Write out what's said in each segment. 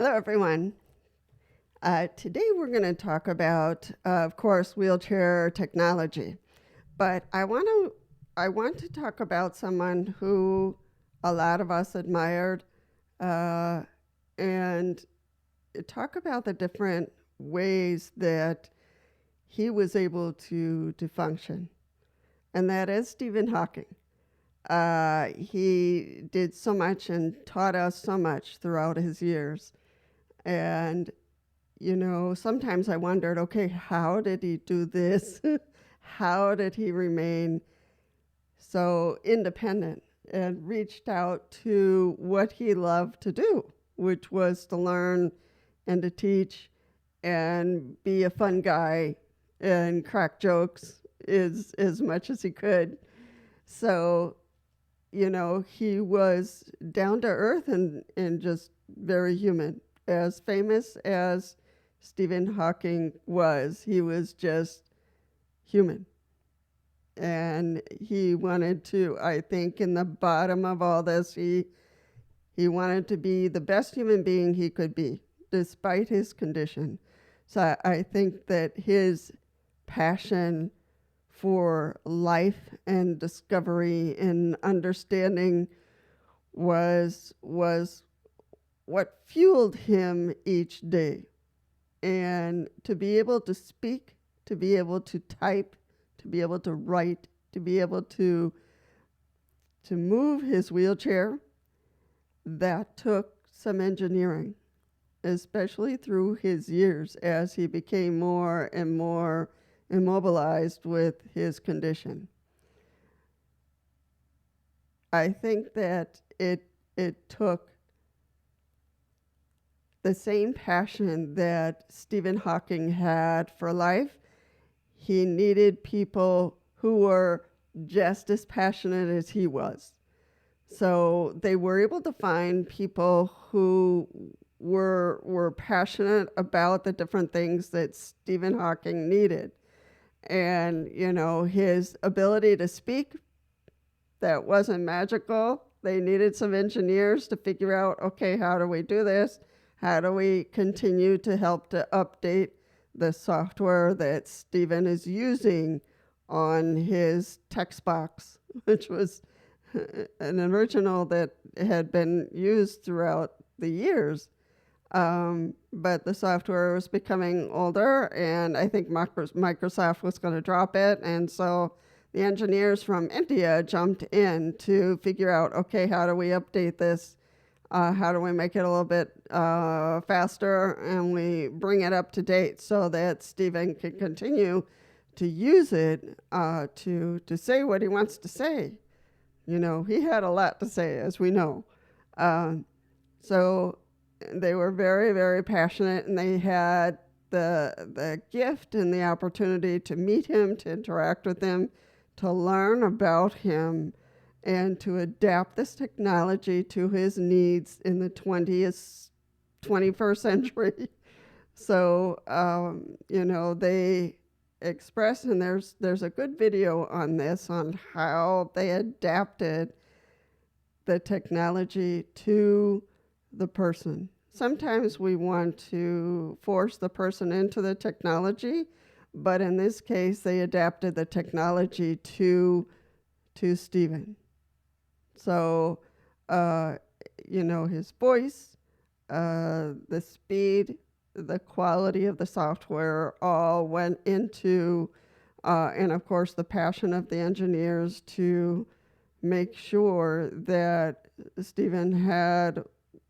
Hello, everyone. Today we're going to talk about, of course, wheelchair technology, but I want to talk about someone who a lot of us admired, uh, and talk about the different ways that he was able to function, and that is Stephen Hawking. He did so much and taught us so much throughout his years, and sometimes I wondered, okay, how did he do this? How did he remain so independent and reached out to what he loved to do, which was to learn and to teach and be a fun guy and crack jokes as much as he could. So, he was down to earth and just very human. As famous as Stephen Hawking was, he was just human. And he wanted to, I think, in the bottom of all this, he wanted to be the best human being he could be, despite his condition. So I think that his passion for life and discovery and understanding was what fueled him each day. And to be able to speak, to be able to type, to be able to write, to be able to move his wheelchair, that took some engineering, especially through his years as he became more and more immobilized with his condition. I think that it took the same passion that Stephen Hawking had for life. He needed people who were just as passionate as he was. So they were able to find people who were passionate about the different things that Stephen Hawking needed. And, his ability to speak, that wasn't magical. They needed some engineers to figure out, okay, how do we do this? How do we continue to help to update the software that Stephen is using on his text box, which was an original that had been used throughout the years. But the software was becoming older, and I think Microsoft was going to drop it. And so the engineers from India jumped in to figure out, okay, how do we update this? How do we make it a little bit faster, and we bring it up to date so that Stephen can continue to use it to say what he wants to say. He had a lot to say, as we know. So they were very, very passionate, and they had the gift and the opportunity to meet him, to interact with him, to learn about him, and to adapt this technology to his needs in the 21st century. So, they express, and there's a good video on this, on how they adapted the technology to the person. Sometimes we want to force the person into the technology, but in this case, they adapted the technology to Stephen. So, his voice, the speed, the quality of the software all went into, and of course, the passion of the engineers to make sure that Stephen had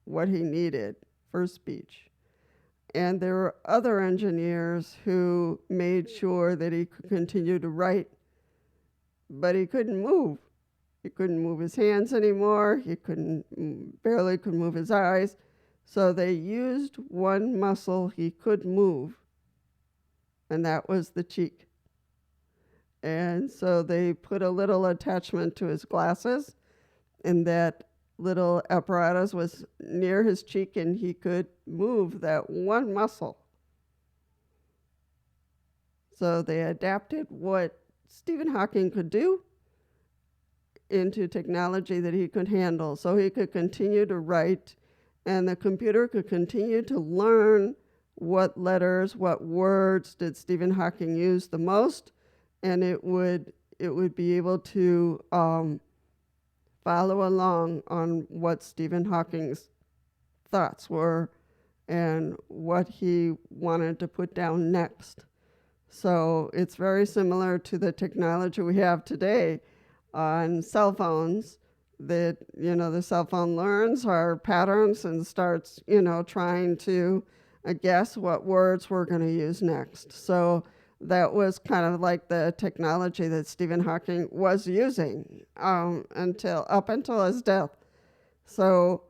what he needed for speech. And there were other engineers who made sure that he could continue to write, but he couldn't move. He couldn't move his hands anymore. He barely could move his eyes. So they used one muscle he could move, and that was the cheek. And so they put a little attachment to his glasses, and that little apparatus was near his cheek, and he could move that one muscle. So they adapted what Stephen Hawking could do into technology that he could handle, so he could continue to write and the computer could continue to learn what letters, what words did Stephen Hawking use the most, and it would be able to follow along on what Stephen Hawking's thoughts were and what he wanted to put down next. So it's very similar to the technology we have today on cell phones, that, the cell phone learns our patterns and starts, trying to guess what words we're going to use next. So that was kind of like the technology that Stephen Hawking was using up until his death. So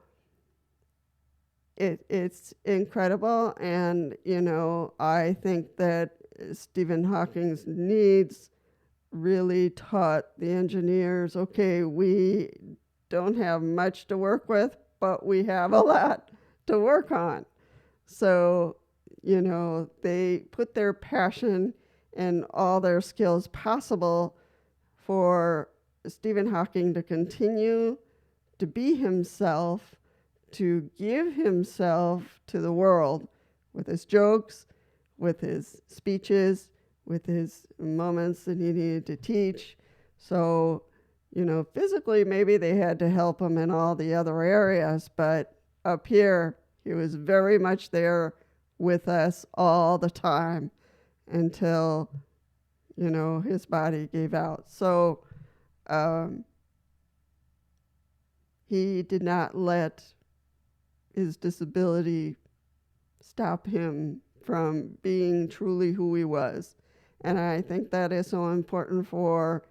it's incredible, and I think that Stephen Hawking's needs really taught the engineers, okay, we don't have much to work with, but we have a lot to work on. So, they put their passion and all their skills possible for Stephen Hawking to continue to be himself, to give himself to the world with his jokes, with his speeches, with his moments that he needed to teach. So, physically, maybe they had to help him in all the other areas, but up here, he was very much there with us all the time until, his body gave out. So he did not let his disability stop him from being truly who he was. And I think that is so important for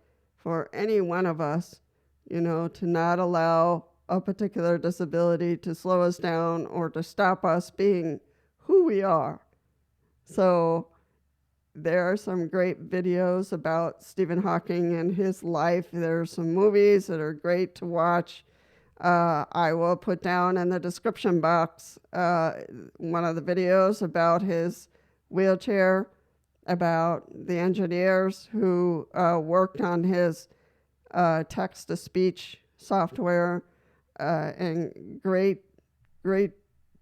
any one of us, to not allow a particular disability to slow us down or to stop us being who we are. So there are some great videos about Stephen Hawking and his life. There are some movies that are great to watch. I will put down in the description box one of the videos about his wheelchair, about the engineers who worked on his text-to-speech software, and great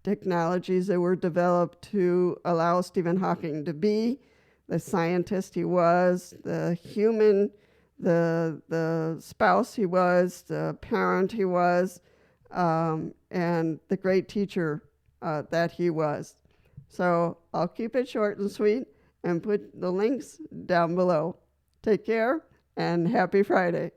technologies that were developed to allow Stephen Hawking to be the scientist he was, the human, the spouse he was, the parent he was, and the great teacher that he was. So I'll keep it short and sweet and put the links down below. Take care and happy Friday.